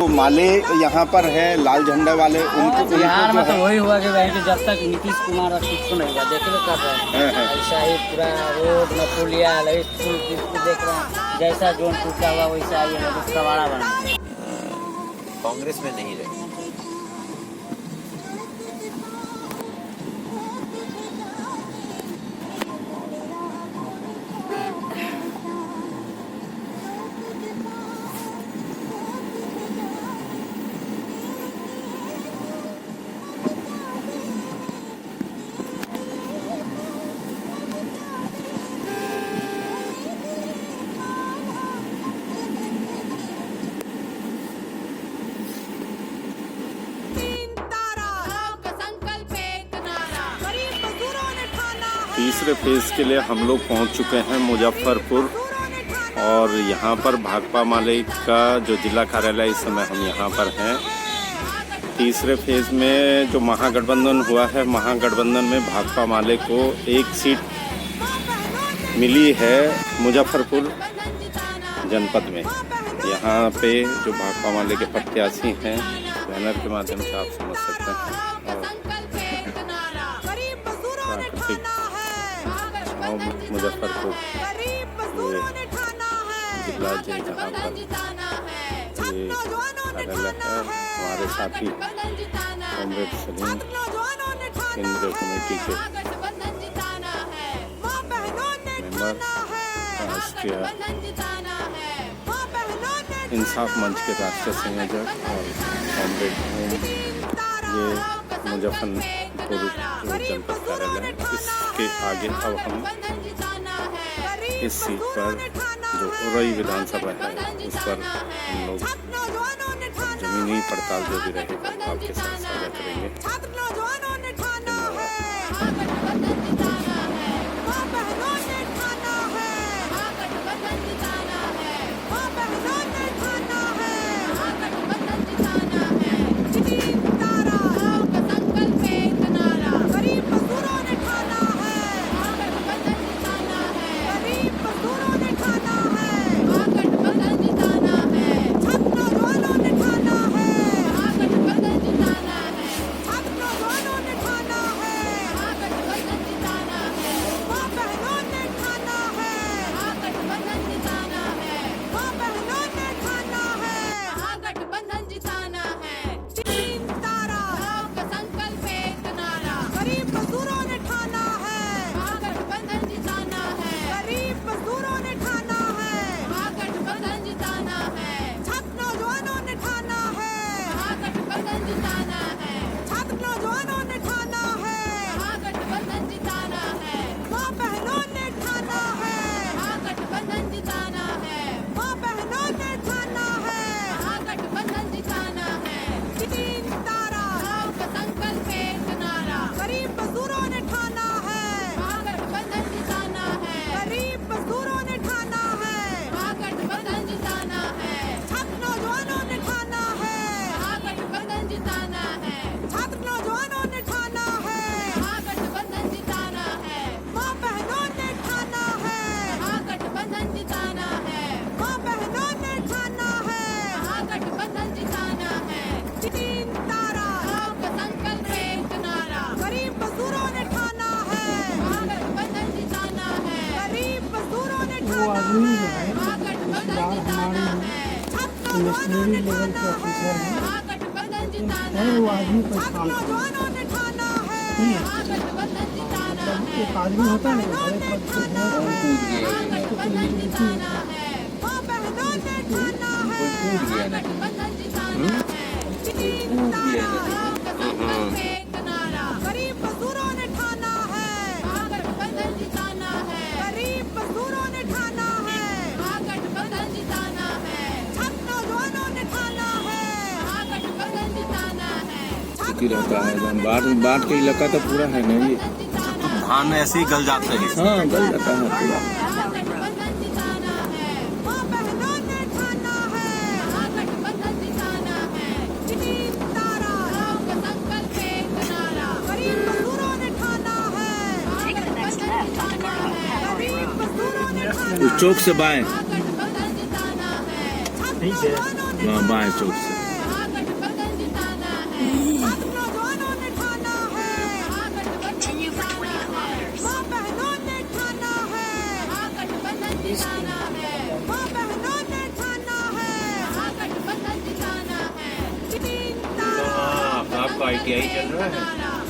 तो माले यहाँ पर है लाल झंडा वाले, उनको बिहार में तो वही हुआ कि भाई कि जब तक नीतीश कुमार अस्तित्व नहीं हुआ, देखते कर रहे हैं ऐसा ही पूरा रोड में पुलिया स्कूल देख रहे हैं, जैसा जोन टूटा हुआ वैसा ही है, कबाड़ा बना। कांग्रेस में नहीं रहे। तीसरे फेज़ के लिए हम लोग पहुंच चुके हैं मुजफ्फरपुर, और यहाँ पर भाकपा माले का जो जिला कार्यालय, इस समय हम यहाँ पर हैं। तीसरे फेज़ में जो महागठबंधन हुआ है, महागठबंधन में भाकपा माले को एक सीट मिली है मुजफ्फरपुर जनपद में। यहाँ पे जो भाकपा माले के प्रत्याशी हैं, बैनर के माध्यम से आप समझ सकते हैं, और मुजफ्फरपुर ये जिला जहाँ पर ये कार्यालय है। हमारे साथी कॉमरेड सलीम केंद्रीय कमेटी के मेंबर, राष्ट्रीय इंसाफ मंच के राष्ट्रीय संयोजक, और कॉमरेड ये मुजफ्फरपुर जनपद कार्यालय। इसके आगे अब हम इस सीट पर जो उरई विधानसभा है, उस पर हम लोग जमीनी पड़ताल जो भी रहेगा आपके साथ साझा करेंगे। आदमी जो है इस बार हमारे नेशनल लेवल के ऑफिसर हैं, वो आदमी पर काम करता है। मतलब एक आदमी होता है ना, बड़े पद रहता है। बाढ़ के इलाका तो पूरा है ना ये, तो धान ऐसे ही गल जाते हैं। हाँ, गल जाता है पूरा। उस चौक से बाएं, हाँ बाएं चौक से। ITI चल रहा है।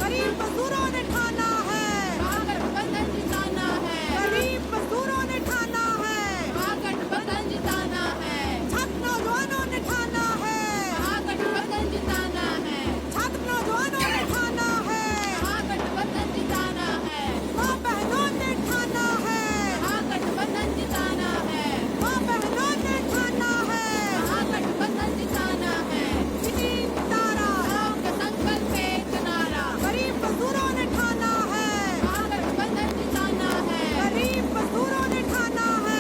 गरीब मजदूरों ने ठाना है, महागठबंधन जिताना है। गरीब मजदूरों ने ठाना है, महागठबंधन जिताना है। छात्र नौजवानों ने ठाना है, महागठबंधन जिताना है। छात्र नौजवानों ने ठाना है, महागठबंधन जिताना है। माँ बहनों ने ठाना है, महागठबंधन जिताना है। माँ बहनों ने ठाना है, महागठबंधन जिताना है। तीन तारा का संकल्प एक नारा। गरीब मजदूरों ने ठाना है, महागठबंधन जिताना है। गरीब मजदूरों ने ठाना है,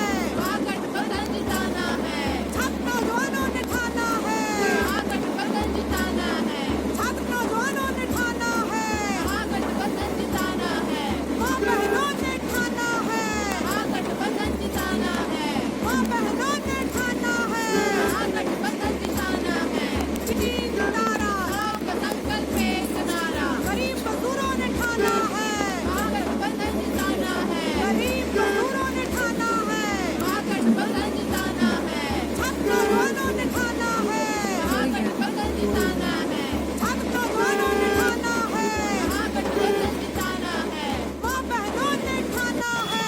महागठबंधन जिताना है। छात्र नौजवानों ने ठाना है, महागठबंधन जिताना है। छात्र नौजवानों ने ठाना है, महागठबंधन जिताना है। माँ बहनों ने ठाना है, महागठबंधन जिताना है। माँ बहनों ने ठाना है, महागठबंधन जिताना है। तीन तारा का संकल्प एक नारा। गरीब मजदूरों ने ठाना है, महागठबंधन जिताना है। गरीब मजदूरों ने ठाना है, महागठबंधन जिताना है। छात्र नौजवानों ने ठाना है, महागठबंधन जिताना है। छात्र नौजवानों ने ठाना है, महागठबंधन जिताना है। माँ बहनों ने ठाना है,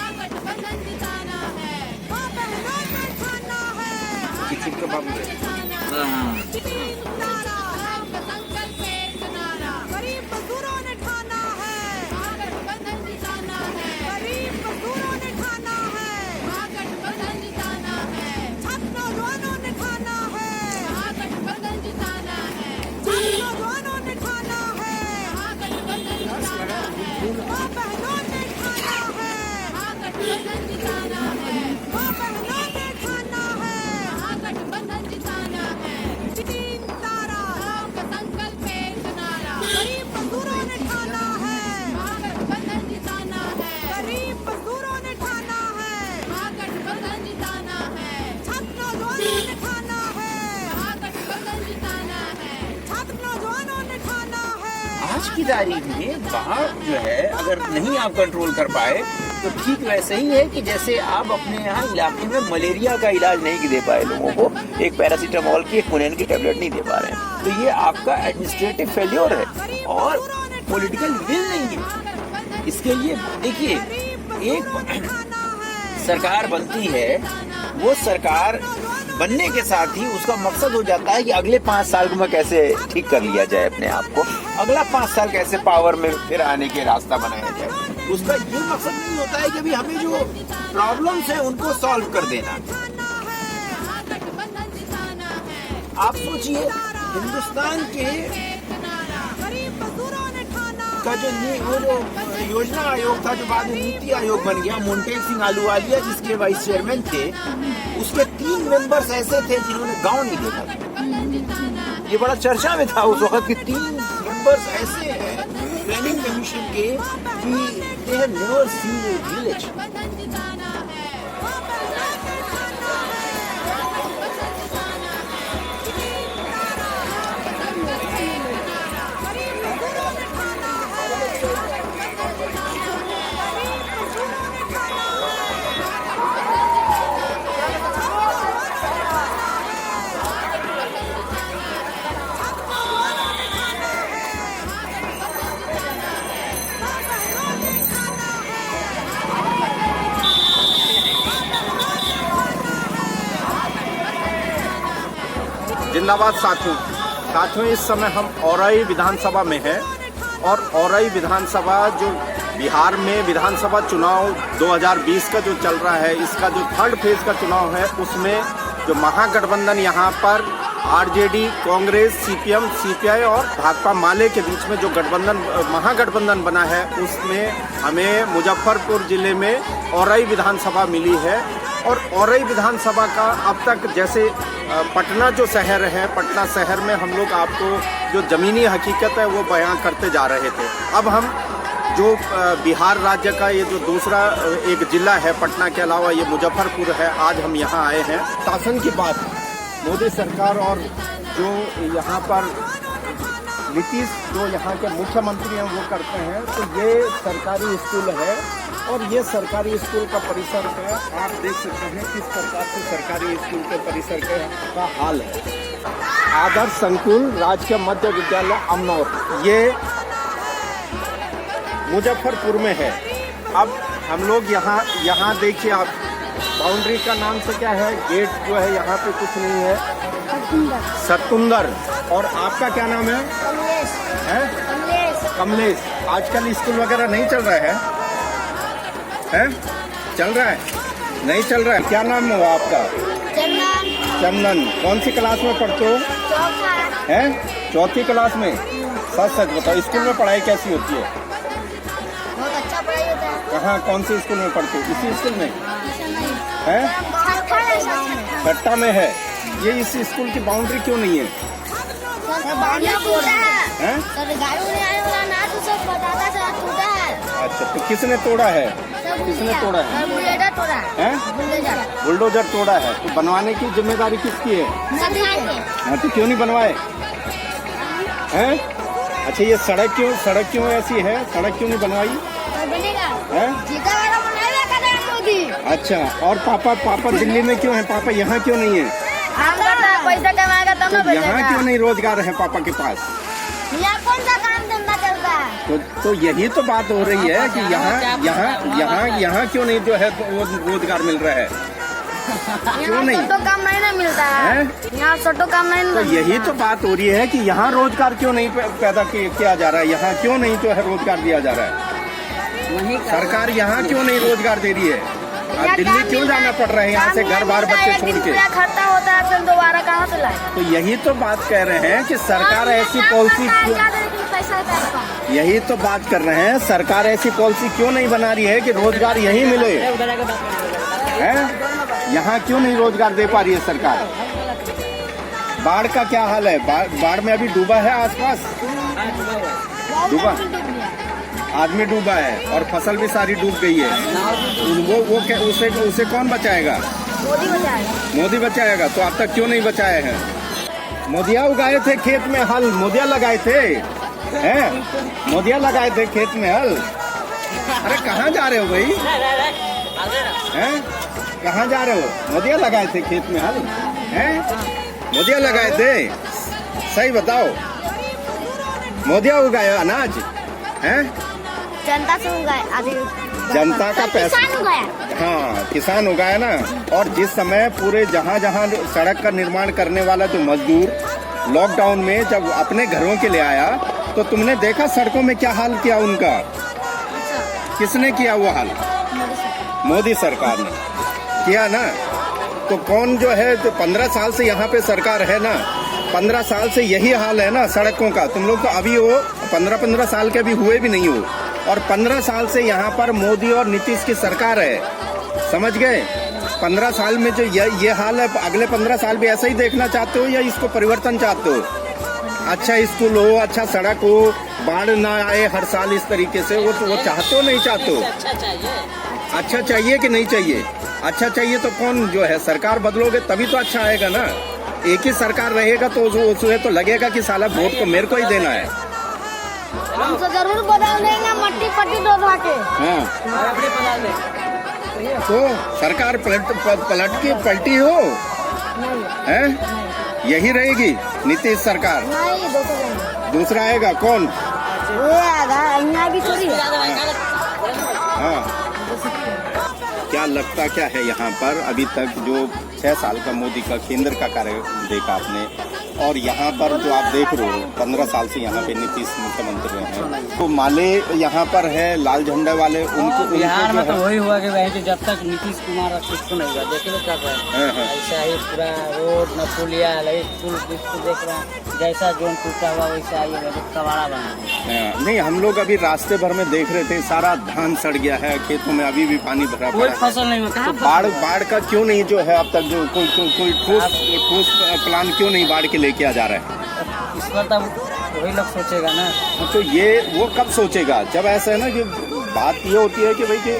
महागठबंधन जिताना है। माँ बहनों ने ठाना है, चिकचिक का बाबू है। तीन तारा का संकल्प एक नारा। गरीब मजदूरों ने ठाना है, महागठबंधन जिताना है। गरीब मजदूरों ने ठाना है, महागठबंधन जिताना है। छात्र नौजवानों ने ठाना है, महागठबंधन जिताना है। छात्र नौजवानों ने ठाना है, महागठबंधन जिताना है। माँ बहनों ने ठाना है, महागठबंधन जिताना है। माँ बहनों ने ठाना है, महागठबंधन जिताना है। तीन तारा का संकल्प एक नारा। गरीब मजदूरों ने ठाना है, महागठबंधन जिताना है। गरीब मजदूरों ने ठाना है, महागठबंधन जिताना है। छात्र नौजवानों ने ठाना है, महागठबंधन जिताना है। छात्र नौजवानों ने ठाना है। आज की तारीख में बाहर जो है अगर नहीं आप कंट्रोल कर पाए तो ठीक वैसे ही है कि जैसे आप अपने यहाँ इलाके में मलेरिया का इलाज नहीं दे पाए लोगों को, एक पैरासीटामोल की एक क्विनोन की टेबलेट नहीं दे पा रहे हैं, तो ये आपका एडमिनिस्ट्रेटिव फेल्योर है और पॉलिटिकल विल नहीं है। इसके लिए देखिए, एक सरकार बनती है, वो सरकार बनने के साथ ही उसका मकसद हो जाता है कि अगले 5 साल में कैसे ठीक कर लिया जाए अपने आप को, अगला 5 साल कैसे पावर में फिर आने के रास्ता बनाया जाए। उसका ये मकसद नहीं होता है कि अभी हमें जो प्रॉब्लम्स हैं उनको सॉल्व कर देना। आप सोचिए, हिंदुस्तान के का जो योजना आयोग था, जो बाद में नीति आयोग बन गया, मोन्टेक सिंह आलूवालिया जिसके वाइस चेयरमैन थे, उसके 3 मेंबर्स ऐसे थे जिन्होंने गांव नहीं देखा। ये बड़ा चर्चा में था उस वक्त कि 3 मेंबर्स ऐसे हैं प्लानिंग कमीशन के कि they have never seen A village. जिंदाबाद साथियों, इस समय हम औरई विधानसभा में हैं और औरई विधानसभा जो बिहार में विधानसभा चुनाव 2020 का जो चल रहा है, इसका जो 3rd फेज का चुनाव है, उसमें जो महागठबंधन यहाँ पर आरजेडी, कांग्रेस, सीपीएम, सीपीआई और भाकपा माले के बीच में जो महागठबंधन बना है, उसमें हमें मुजफ्फरपुर जिले में औरई विधानसभा मिली है। और औरई विधानसभा का अब तक, जैसे पटना जो शहर है, पटना शहर में हम लोग आपको जो ज़मीनी हकीकत है वो बयां करते जा रहे थे। अब हम जो बिहार राज्य का ये जो दूसरा एक जिला है पटना के अलावा, ये मुजफ्फरपुर है, आज हम यहाँ आए हैं। शासन की बात मोदी सरकार और जो यहाँ पर नीतीश जो यहाँ के मुख्यमंत्री हैं वो करते हैं, तो ये सरकारी स्कूल है और ये सरकारी स्कूल का परिसर है। आप देख सकते हैं किस प्रकार से सरकारी स्कूल के परिसर का हाल है। आदर्श संकुल राजकीय मध्य विद्यालय अमनौर, ये मुजफ्फरपुर में है। अब हम लोग यहाँ देखिए आप, बाउंड्री का नाम से क्या है, गेट जो है यहाँ पे कुछ नहीं है, सतुंदर। और आपका क्या नाम है? कमलेश। आजकल स्कूल वगैरह नहीं चल रहा है? चल रहा है? नहीं चल रहा है। क्या नाम है आपका? चंदन। कौन सी क्लास में पढ़ते हो? चौथी क्लास में। सच बताओ, स्कूल में पढ़ाई कैसी होती है? बहुत अच्छा पढ़ाई होता है। कहाँ, कौन सी स्कूल में पढ़ते हो? इसी स्कूल में है? छठा में है। ये इस स्कूल की बाउंड्री क्यों नहीं है? अच्छा, तो किसने तोड़ा है? किसने तोड़ा है? बुलडोजर तोड़ा है। तो बनवाने की जिम्मेदारी किसकी है? हाँ, तो क्यों नहीं बनवाए हैं? अच्छा, ये सड़क क्यों ऐसी है? सड़क क्यों नहीं बनवाई है? अच्छा, और पापा दिल्ली में क्यों है? पापा यहाँ क्यों नहीं है? पैसा कमाएगा तब तो यहाँ क्यों नहीं रोजगार है पापा के पास? यहाँ कौन सा काम धंधा चलता है? तो यही तो बात हो रही है कि यहाँ क्यों नहीं जो है वो रोजगार मिल रहा है? क्यों नहीं? तो काम नहीं ना मिलता है। यहाँ छोटो काम नहीं तो यही तो बात हो रही है कि यहाँ रोजगार क्यों नहीं पैदा किया जा रहा है? यहाँ क्यों नहीं जो है रोजगार दिया जा रहा है? सरकार यहाँ क्यों नहीं रोजगार दे रही है? दिल्ली क्यों जाना पड़ रहा है यहाँ से घर बार बच्चे छोड़ के? खर्चा होता है, फिर दोबारा कहाँ से लाए? तो यही तो बात कह रहे हैं कि सरकार ऐसी पॉलिसी, यही तो बात कर रहे हैं, सरकार ऐसी पॉलिसी क्यों नहीं बना रही है कि रोजगार यहीं मिले? है यहाँ क्यों नहीं रोजगार दे पा रही है सरकार? बाढ़ का क्या हाल है? बाढ़ में अभी डूबा है आसपास? डूबा, आदमी डूबा है और फसल भी सारी डूब गई है। उसे कौन बचाएगा? मोदी बचाएगा। तो अब तक क्यों नहीं बचाए हैं? मोदिया उगाए थे खेत में हल, मोदिया लगाए थे, हैं? मोदिया लगाए थे खेत में हल। अरे कहाँ जा रहे हो भाई? हैं? कहाँ जा रहे हो? मोदिया लगाए थे खेत में हल, हैं? मोदिया लगाए थे, सही बताओ। मोदिया उगाए अनाज, हैं? जनता से उगाया, जनता का पैसा उगाया। हाँ, किसान उगाया ना। और जिस समय पूरे जहाँ सड़क का निर्माण करने वाला जो मजदूर लॉकडाउन में जब अपने घरों के लिए आया, तो तुमने देखा सड़कों में क्या हाल किया उनका? किसने किया वो हाल? मोदी सरकार ने किया ना। तो कौन जो है, तो 15 साल से यहाँ पे सरकार है ना, 15 साल से यही हाल है ना सड़कों का। तुम लोग तो अभी हो 15 साल के अभी हुए भी नहीं हो, और 15 साल से यहाँ पर मोदी और नीतीश की सरकार है, समझ गए? 15 साल में जो ये हाल है, अगले 15 साल भी ऐसा ही देखना चाहते हो या इसको परिवर्तन चाहते हो? अच्छा स्कूल हो, अच्छा सड़क हो, बाढ़ ना आए हर साल इस तरीके से, वो चाहते हो नहीं चाहते हो? अच्छा चाहिए कि नहीं चाहिए? अच्छा चाहिए तो कौन जो है, सरकार बदलोगे तभी तो अच्छा आएगा ना। एक ही सरकार रहेगा तो उसमें तो लगेगा कि साला वोट तो मेरे को ही देना है। हम तो जरूर बदल देंगे, मट्टी पट्टी डोबा के। हाँ, तो सरकार पलटी हो है, यही रहेगी नीतीश सरकार? नहीं, दूसरा आएगा। कौन? वो आएगा, यहाँ भी थोड़ी। हाँ, क्या लगता क्या है यहाँ पर अभी तक जो 6 साल का मोदी का केंद्र का कार्य देखा आपने, और यहाँ पर जो आप देख रहे हो 15 साल से यहाँ पे नीतीश मुख्यमंत्री हैं, तो माले यहाँ पर है लाल झंडे वाले, उनको बिहार में तो वही हुआ कि वही जब तक नीतीश कुमार अस्तित्व नहीं हुआ, देखे कर रहे हैं ऐसा ही पूरा रोड न पुलिया पुल देख रहे हैं, जैसा जोन टूटा हुआ वैसा ही कबाड़ा बना। नहीं, हम लोग अभी रास्ते भर में देख रहे थे, सारा धान सड़ गया है, खेतों में अभी भी पानी भरा कोई फसल नहीं हुआ। बाढ़ का क्यों नहीं जो है अब तक जो कोई ठोस प्लान क्यों नहीं बाढ़ के लेके आ जा रहा है? इस पर तब वही लोग सोचेगा ना। तो ये वो कब सोचेगा? जब ऐसा है ना कि बात ये होती है कि भाई कि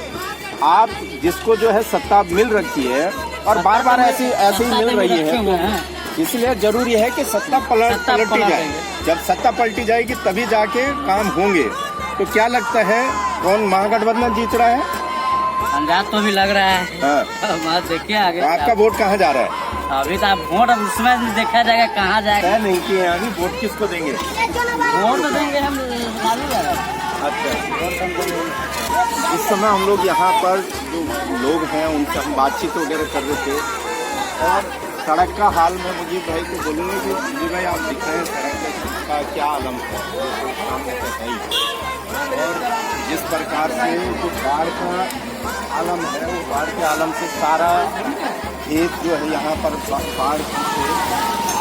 आप जिसको जो है सत्ता मिल रखी है और बार बार ऐसी ही मिल रही है, इसलिए जरूरी है कि सत्ता पलटी जाए। जब सत्ता पलटी जाएगी तभी जाके काम होंगे। तो क्या लगता है कौन महागठबंधन जीत रहा है? अंदाज तो भी लग रहा है। हाँ, देखिए आगे। तो आपका वोट कहाँ जा रहा है? अभी तो वोट अब उसमें देखा जाएगा कहाँ जाएगा। तय नहीं किए अभी वोट किसको देंगे? वोट तो देंगे हम मालूम है। अच्छा, इस समय हम लोग यहाँ पर जो लोग हैं उनसे हम बातचीत वगैरह कर रहे थे और सड़क का हाल में मुझे भाई को बोलूँगा कि मुझे भाई आप दिखाएं सड़क का क्या आलम है सामने है और जिस प्रकार से जो बाढ़ का आलम है वो बाढ़ के आलम से सारा खेत जो है यहाँ पर बाढ़ से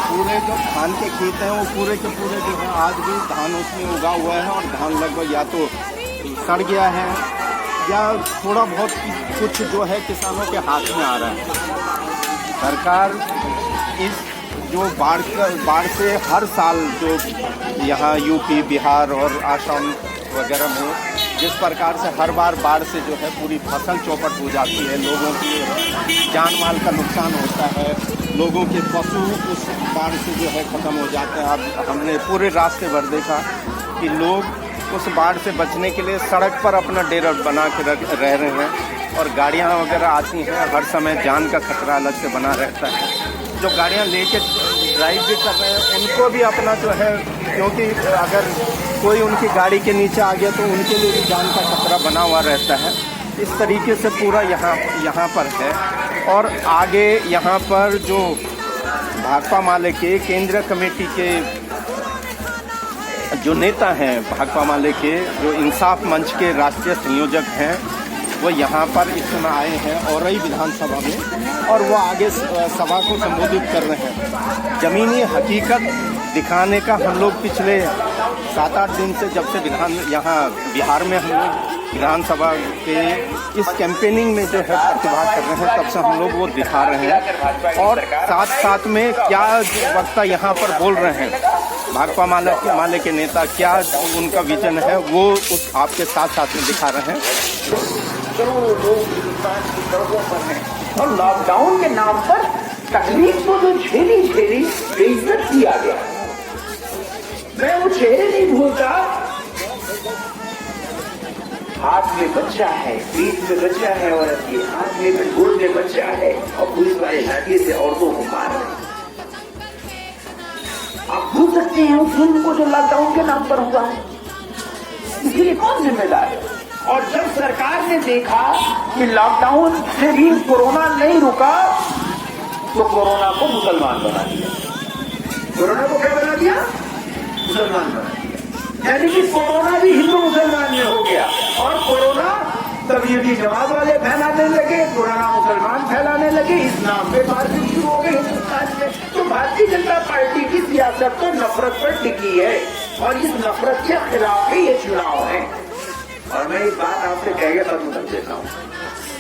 पूरे जो धान के खेत हैं वो पूरे के पूरे जो है आज भी धान उसमें उगा हुआ है और धान लगभग या तो सड़ गया है या थोड़ा बहुत कुछ जो है किसानों के हाथ में आ रहा है। सरकार इस जो बाढ़ से हर साल जो यहाँ यूपी बिहार और आसाम वगैरह में जिस प्रकार से हर बार बाढ़ से जो है पूरी फसल चौपट हो जाती है, लोगों की जान माल का नुकसान होता है, लोगों के पशु उस बाढ़ से जो है ख़त्म हो जाते हैं। अब हमने पूरे रास्ते भर देखा कि लोग उस बाढ़ से बचने के लिए सड़क पर अपना डेरा बना के रह रहे हैं और गाड़ियाँ वगैरह आती हैं, हर समय जान का खतरा अलग से बना रहता है। जो गाड़ियाँ लेके ड्राइव भी कर रहे हैं उनको भी अपना जो है, क्योंकि अगर कोई उनकी गाड़ी के नीचे आ गया तो उनके लिए भी जान का खतरा बना हुआ रहता है। इस तरीके से पूरा यहाँ पर है। और आगे यहाँ पर जो भाकपा माले के केंद्रीय कमेटी के जो नेता हैं, भाकपा माले के जो इंसाफ मंच के राष्ट्रीय संयोजक हैं, वो यहाँ पर इस समय आए हैं औरई विधानसभा में और वो आगे सभा को संबोधित कर रहे हैं। ज़मीनी हकीकत दिखाने का हम लोग पिछले 7-8 दिन से जब से यहाँ बिहार में हम लोग विधानसभा के इस कैंपेनिंग में जो है प्रतिभाग कर रहे हैं, तब से हम लोग वो दिखा रहे हैं और साथ साथ में क्या वक्ता यहाँ पर बोल रहे हैं, भाकपा माले के नेता क्या उनका विजन है वो उस आपके साथ साथ में दिखा रहे हैं। करोड़ों लोग हिंदुस्तान की सड़कों पर हैं और लॉकडाउन के नाम पर तकलीफ को जो झेली बेइज्जत किया गया, मैं वो चेहरे नहीं भूलता। हाथ में बच्चा है, पीठ में बच्चा है, औरत के हाथ में गोद में बच्चा है और पुलिस वाले लाठी से औरतों को मार रहे हैं। आप भूल सकते हैं उस जुल्म को जो लॉकडाउन के नाम पर हुआ है, इसके लिए कौन जिम्मेदार है? और जब सरकार ने देखा कि लॉकडाउन से भी कोरोना नहीं रुका तो कोरोना को मुसलमान बना दिया। कोरोना को क्या बना दिया? मुसलमान बना दिया। यानी कि कोरोना भी हिंदू मुसलमान में हो गया और कोरोना तबलीगी जमात वाले फैलाने लगे, कोरोना मुसलमान फैलाने लगे, इस नाम पे मारपीट शुरू हो गई हिंदुस्तान में। तो भारतीय जनता पार्टी की सियासत तो नफरत पर टिकी है और इस नफरत के खिलाफ ही ये चुनाव है। और मैं इस बात आपसे कह के खत्म कर देता हूँ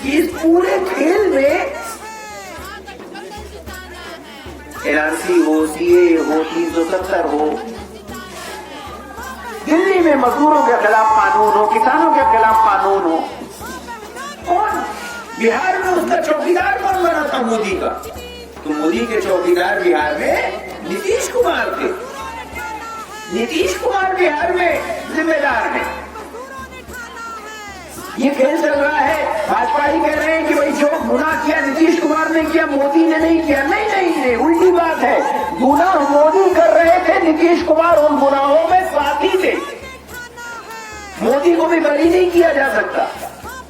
कि इस पूरे खेल में एनआरसी हो, सीए हो, 370 हो, दिल्ली में मजदूरों के खिलाफ कानून हो, किसानों के खिलाफ कानून हो, कौन बिहार में उसका चौकीदार कौन बना था? मोदी का। तो मोदी के चौकीदार बिहार में नीतीश कुमार थे। नीतीश कुमार बिहार में जिम्मेदार है। ये खेल चल रहा है। भाजपा ही कह रहे हैं कि भाई जो गुनाह किया नीतीश कुमार ने किया, मोदी ने नहीं किया। नहीं, उल्टी बात है। गुनाह मोदी कर रहे थे, नीतीश कुमार उन गुनाहों में साथी थे। मोदी को भी बरी नहीं किया जा सकता।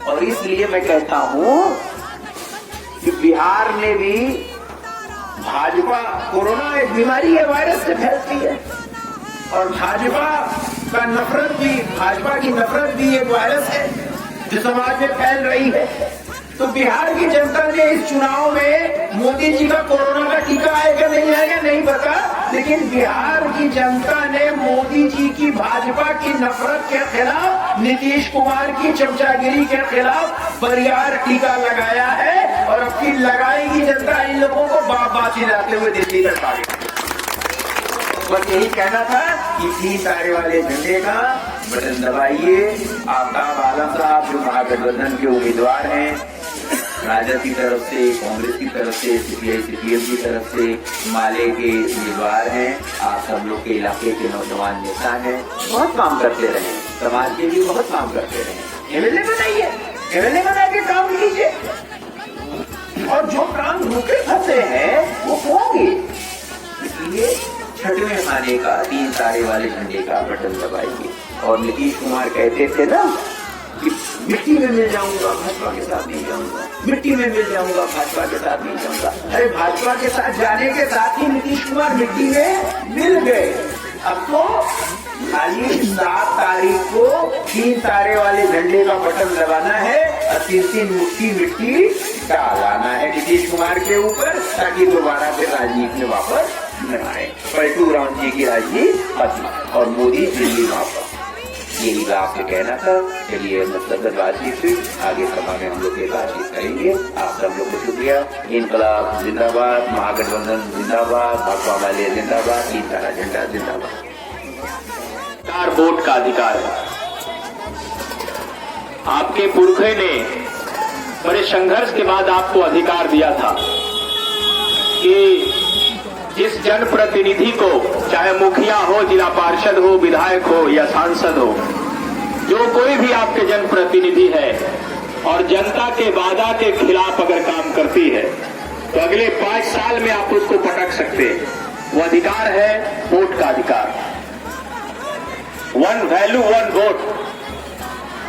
और इसलिए मैं कहता हूं कि बिहार में भी भाजपा, कोरोना एक बीमारी है, वायरस से फैलती है और भाजपा का नफरत भी, भाजपा की नफरत भी एक वायरस है जो समाज में फैल रही है। तो बिहार की जनता ने इस चुनाव में मोदी जी का कोरोना का टीका आएगा नहीं आएगा नहीं पता, लेकिन बिहार की जनता ने मोदी जी की भाजपा की नफरत के खिलाफ, नीतीश कुमार की चमचागिरी के खिलाफ बरियार टीका लगाया है और अब की लगाएगी जनता इन लोगों को बात चिल्लाते हुए दिल्ली तक आ गई। बस यही कहना था कि इसी सारे वाले झंडे का बटन दबाइए। आफ्ताब आलम साहब जो महागठबंधन के उम्मीदवार हैं, राजद की तरफ से, कांग्रेस की तरफ से, सीपीआई सीपीएम की तरफ से, माले के उम्मीदवार हैं। आप सब लोग के इलाके के नौजवान नेता हैं, बहुत काम करते रहे, समाज के लिए बहुत काम करते रहे। एमएलए बनाइए, एमएलए बना के काम कीजिए। और जो प्राण भूखे फंसे हैं वो होंगे। इसलिए छठवें खाने का 3 तारे वाले झंडे का बटन दबाइए। और नीतीश कुमार कहते थे ना कि मिट्टी में मिल जाऊंगा, भाजपा के साथ नहीं जाऊंगा, मिट्टी में मिल जाऊंगा, भाजपा के साथ नहीं जाऊंगा। अरे भाजपा के साथ जाने के साथ ही नीतीश कुमार मिट्टी में मिल गए। अब तो खाली 7 तारीख को 3 तारे वाले झंडे का बटन दबाना है और 3-3 मुट्ठी मिट्टी डालाना है नीतीश कुमार के ऊपर, ताकि दोबारा फिर राजनीति में वापस न आए। पलटू राम जी की राजनीति खत्म और मोदी दिल्ली वापस। यही आपसे कहना था। चलिए मतलब बातचीत हुई, आगे सभा में हम लोग ये बातचीत करेंगे। आप सब लोग को शुक्रिया। इनकलाब जिंदाबाद, महागठबंधन जिंदाबाद, भाजपा वाले जिंदाबाद, 3 तारा झंडा जिंदाबाद। वोट का अधिकार है। आपके पुरखे ने बड़े संघर्ष के बाद आपको अधिकार दिया था कि जिस जनप्रतिनिधि को, चाहे मुखिया हो, जिला पार्षद हो, विधायक हो या सांसद हो, जो कोई भी आपके जनप्रतिनिधि है और जनता के वादा के खिलाफ अगर काम करती है तो अगले 5 साल में आप उसको पटक सकते हैं। वो अधिकार है वोट का अधिकार। 1 वैल्यू 1 वोट।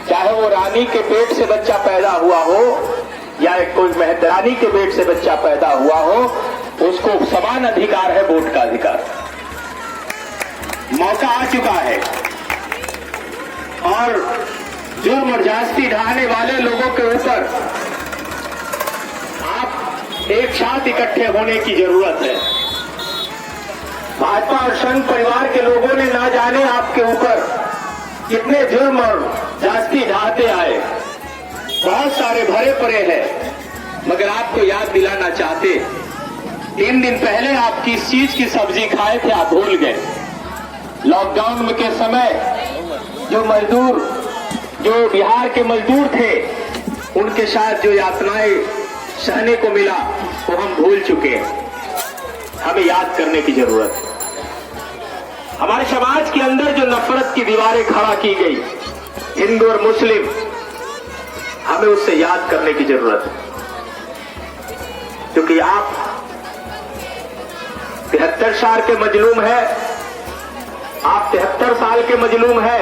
चाहे वो रानी के पेट से बच्चा पैदा हुआ हो या कोई मेहतरानी के पेट से बच्चा पैदा हुआ हो, उसको समान अधिकार है वोट का अधिकार। मौका आ चुका है और जुर्म और जास्ती ढाने वाले लोगों के ऊपर आप एक साथ इकट्ठे होने की जरूरत है। भाजपा और संघ परिवार के लोगों ने ना जाने आपके ऊपर कितने जुर्म और जास्ती ढाते आए, बहुत सारे भरे पड़े हैं, मगर आपको याद दिलाना चाहते 3 दिन पहले आप किस चीज की सब्जी खाए थे आप भूल गए। लॉकडाउन के समय जो मजदूर, जो बिहार के मजदूर थे, उनके साथ जो यातनाएं सहने को मिला वो हम भूल चुके हैं। हमें याद करने की जरूरत है। हमारे समाज के अंदर जो नफरत की दीवारें खड़ा की गई, हिंदू और मुस्लिम, हमें उससे याद करने की जरूरत है। क्योंकि आप 73 साल के मजलूम है, आप 73 साल के मजलूम है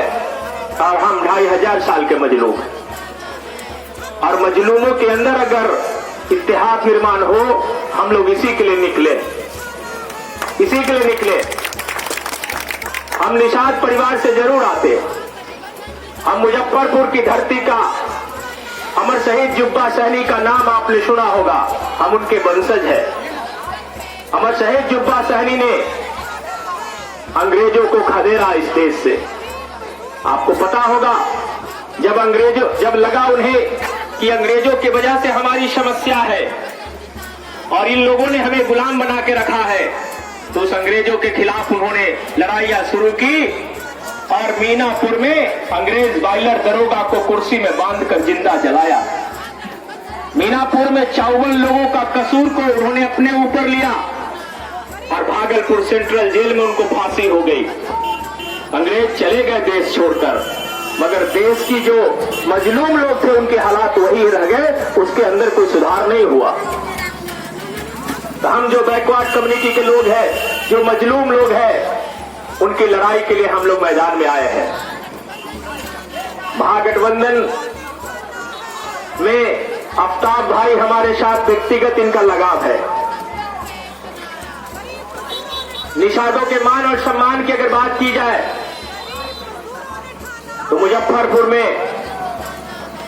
और हम 2500 साल के मजलूम हैं। और मजलूमों के अंदर अगर इत्तेहाद निर्माण हो, हम लोग इसी के लिए निकले, इसी के लिए निकले। हम निषाद परिवार से जरूर आते। हम मुजफ्फरपुर की धरती का अमर शहीद जुब्बा सहनी का नाम आपने सुना होगा, हम उनके वंशज हैं। अमर शहीद जुब्बा सहनी ने अंग्रेजों को खदेड़ा इस देश से। आपको पता होगा जब लगा उन्हें कि अंग्रेजों की वजह से हमारी समस्या है और इन लोगों ने हमें गुलाम बना के रखा है, तो उस अंग्रेजों के खिलाफ उन्होंने लड़ाइयां शुरू की और मीनापुर में अंग्रेज बाइलर दरोगा को कुर्सी में बांधकर जिंदा जलाया। मीनापुर में 54 लोगों का कसूर को उन्होंने अपने ऊपर लिया और भागलपुर सेंट्रल जेल में उनको फांसी हो गई। अंग्रेज चले गए देश छोड़कर, मगर देश की जो मजलूम लोग थे उनके हालात वही रह गए, उसके अंदर कोई सुधार नहीं हुआ। तो हम जो बैकवर्ड कम्युनिटी के लोग हैं, जो मजलूम लोग हैं, उनकी लड़ाई के लिए हम लोग मैदान में आए हैं। महागठबंधन में आफ्ताब भाई हमारे साथ व्यक्तिगत इनका लगाव है। निषादों के मान और सम्मान की अगर बात की जाए तो मुजफ्फरपुर में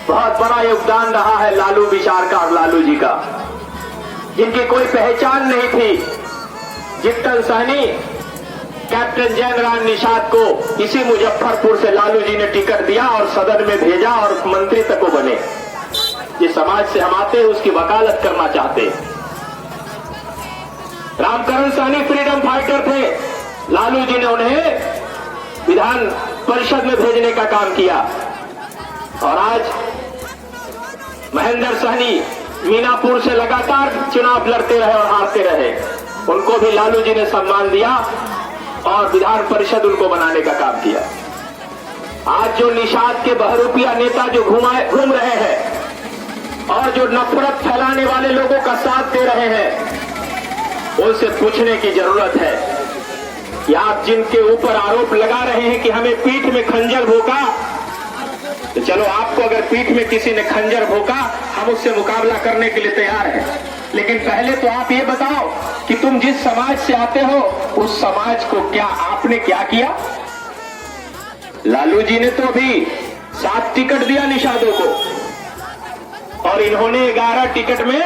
बहुत बड़ा योगदान रहा है लालू विचार का और लालू जी का, जिनकी कोई पहचान नहीं थी। जित्तन सहनी, कैप्टन जयनारायण निषाद को इसी मुजफ्फरपुर से लालू जी ने टिकट दिया और सदन में भेजा और मंत्री तक को बने। जिस समाज से हम आते हैं उसकी वकालत करना चाहते। रामकरण सहनी फ्रीडम फाइटर थे, लालू जी ने उन्हें विधान परिषद में भेजने का काम किया। और आज महेंद्र सहनी मीनापुर से लगातार चुनाव लड़ते रहे और हारते रहे, उनको भी लालू जी ने सम्मान दिया और विधान परिषद उनको बनाने का काम किया। आज जो निषाद के बहरूपिया नेता जो घूम रहे हैं, और जो नफरत फैलाने वाले लोगों का साथ दे रहे हैं, उनसे पूछने की जरूरत है कि आप जिनके ऊपर आरोप लगा रहे हैं कि हमें पीठ में खंजर भोंका, तो चलो आपको अगर पीठ में किसी ने खंजर भोंका, हम उससे मुकाबला करने के लिए तैयार हैं। लेकिन पहले तो आप ये बताओ कि तुम जिस समाज से आते हो उस समाज को क्या आपने क्या किया। लालू जी ने तो अभी 7 टिकट दिया निषादों को, और इन्होंने 11 टिकट में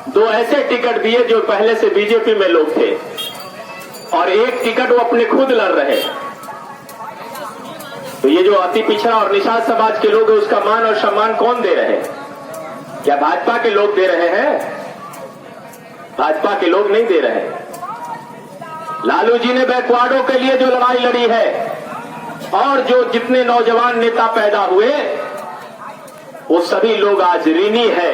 2 ऐसे टिकट दिए जो पहले से बीजेपी में लोग थे, और 1 टिकट वो अपने खुद लड़ रहे। तो ये जो अति पिछड़ा और निषाद समाज के लोग हैं, उसका मान और सम्मान कौन दे रहे हैं? क्या भाजपा के लोग दे रहे हैं? भाजपा के लोग नहीं दे रहे। लालू जी ने बैकवर्डों के लिए जो लड़ाई लड़ी है, और जो जितने नौजवान नेता पैदा हुए, वो सभी लोग आज ऋणी है,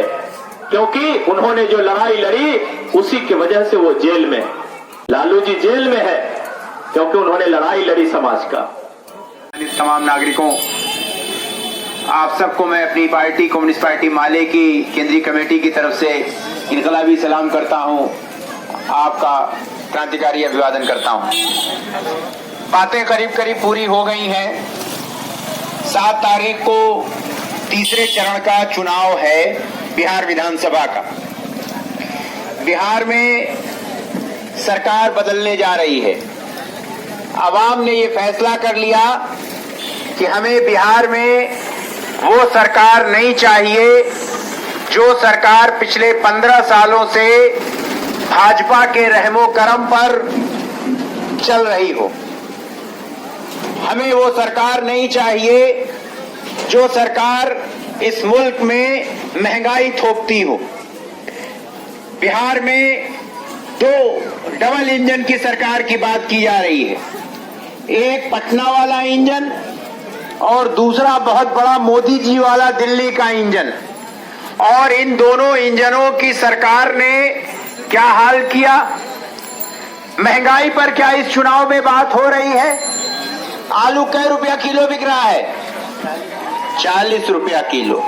क्योंकि उन्होंने जो लड़ाई लड़ी उसी की वजह से वो जेल में। लालू जी जेल में है क्योंकि उन्होंने लड़ाई लड़ी समाज का। तमाम नागरिकों, आप सबको मैं अपनी पार्टी कम्युनिस्ट पार्टी माले की केंद्रीय कमेटी की तरफ से इनकलाबी सलाम करता हूं, आपका क्रांतिकारी अभिवादन करता हूं। बातें करीब करीब पूरी हो गई हैं। 7 तारीख को तीसरे चरण का चुनाव है बिहार विधानसभा का। बिहार में सरकार बदलने जा रही है। आवाम ने ये फैसला कर लिया कि हमें बिहार में वो सरकार नहीं चाहिए जो सरकार पिछले 15 सालों से भाजपा के रहमो करम पर चल रही हो। हमें वो सरकार नहीं चाहिए जो सरकार इस मुल्क में महंगाई थोपती हो। बिहार में 2 डबल इंजन की सरकार की बात की जा रही है, एक पटना वाला इंजन और दूसरा बहुत बड़ा मोदी जी वाला दिल्ली का इंजन। और इन दोनों इंजनों की सरकार ने क्या हाल किया। महंगाई पर क्या इस चुनाव में बात हो रही है? आलू कै रुपया किलो बिक रहा है? 40 रुपया किलो।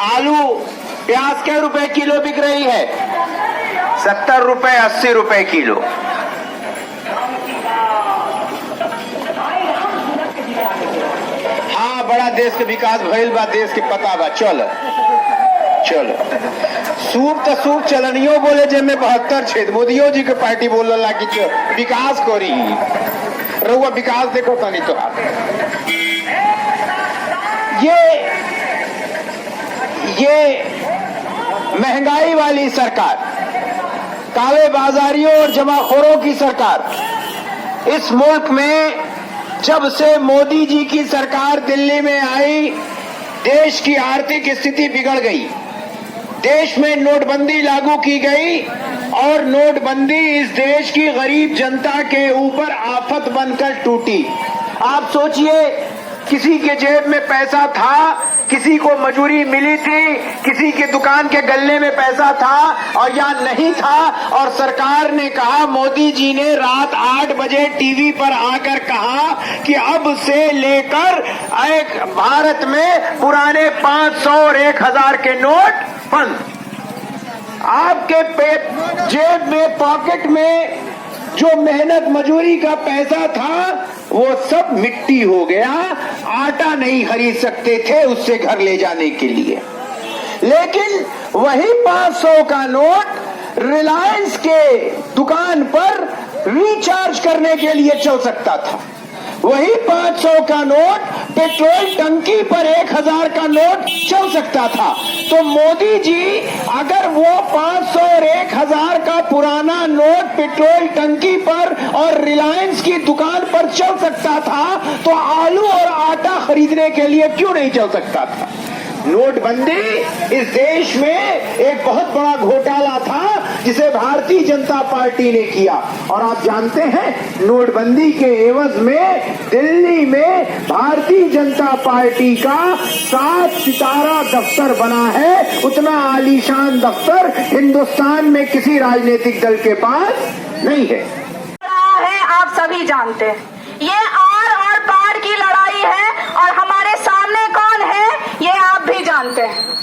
आलू प्याज कै रुपए किलो बिक रही है? 70 रुपए 80 रुपए किलो। हाँ, बड़ा देश के विकास भइल बा, देश के पता बा। चलो चलो, सूप तो सूप चलनियो बोले जिनमें 72 छेद। मोदियो जी के पार्टी बोलला कि विकास करी, रहुआ विकास देखो तनी तो। ये महंगाई वाली सरकार, काले बाजारियों और जमाखोरों की सरकार इस मुल्क में जब से मोदी जी की सरकार दिल्ली में आई, देश की आर्थिक स्थिति बिगड़ गई। देश में नोटबंदी लागू की गई और नोटबंदी इस देश की गरीब जनता के ऊपर आफत बनकर टूटी। आप सोचिए, किसी के जेब में पैसा था, किसी को मजूरी मिली थी, किसी के दुकान के गल्ले में पैसा था और या नहीं था, और सरकार ने कहा, मोदी जी ने रात 8 बजे टीवी पर आकर कहा कि अब से लेकर एक भारत में पुराने 500 और 1000 के नोट बंद। आपके जेब में, पॉकेट में जो मेहनत मजूरी का पैसा था वो सब मिट्टी हो गया। आटा नहीं खरीद सकते थे उससे घर ले जाने के लिए। लेकिन वही 500 का नोट रिलायंस के दुकान पर रिचार्ज करने के लिए चल सकता था। वही 500 का नोट पेट्रोल टंकी पर 1000 का नोट चल सकता था। तो मोदी जी अगर वो 500 और 1000 का पुराना नोट पेट्रोल टंकी पर और रिलायंस की दुकान पर चल सकता था, तो आलू और आटा खरीदने के लिए क्यों नहीं चल सकता था? नोटबंदी इस देश में एक बहुत बड़ा घोटाला था जिसे भारतीय जनता पार्टी ने किया। और आप जानते हैं, नोटबंदी के एवज में दिल्ली में भारतीय जनता पार्टी का 7 सितारा दफ्तर बना है। उतना आलीशान दफ्तर हिंदुस्तान में किसी राजनीतिक दल के पास नहीं है। आप सभी जानते हैं, ये आर और पार की लड़ाई है और हमारे सामने कौन है ये आप भी जानते हैं।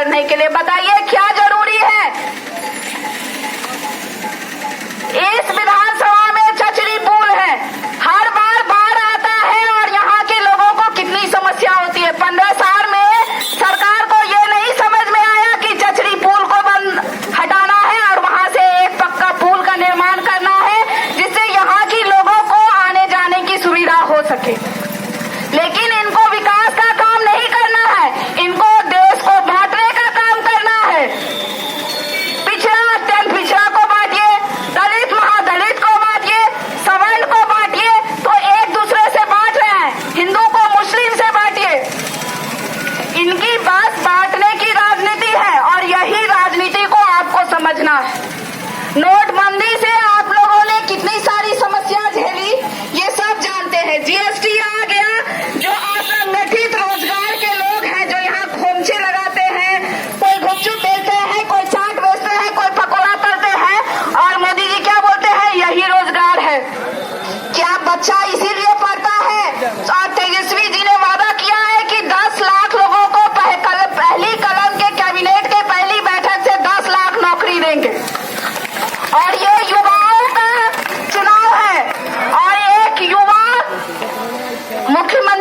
बढ़ने के लिए। बताइए क्या जरूरी है? इस विधानसभा में चचरी पुल है, हर बार बाढ़ आता है और यहाँ के लोगों को कितनी समस्या होती है। 15 साल में सरकार को ये नहीं समझ में आया कि चचरी पुल को बंद हटाना है और वहां से एक पक्का पुल का निर्माण करना है जिससे यहाँ की लोगों को आने जाने की सुविधा हो सके। लेकिन इनको विकास का काम नहीं करना है, इनको देश को बांटने का काम करना है। पिछड़ा अत्यंत पिछड़ा को बांटिए, दलित महादलित को बांटिए, सवर्ण को बांटिए, तो एक दूसरे से बांट रहे हैं। हिंदू को मुस्लिम से बांटिए। इनकी बात बांटने की राजनीति है और यही राजनीति को आपको समझना है। नोटबंदी से आप लोगों ने कितनी सारी समस्या झेली ये सब जानते हैं। जीएसटी आ गया, जो असंगठित रोजगार के लोग हैं जो यहाँ खोमचे लगाते हैं, कोई गुपचुप बेचते हैं, कोई चाट बेचते हैं, कोई पकौड़ा तलते हैं, और मोदी जी क्या बोलते हैं? यही रोजगार है। क्या बच्चा इसीलिए पढ़ता है? और तेजस्वी जी ने वादा किया है कि 10 लाख लोगों को पहली कलम के कैबिनेट के पहली बैठक से 10 लाख नौकरी देंगे। और ये युवाओं का चुनाव है और एक युवा मुख्यमंत्री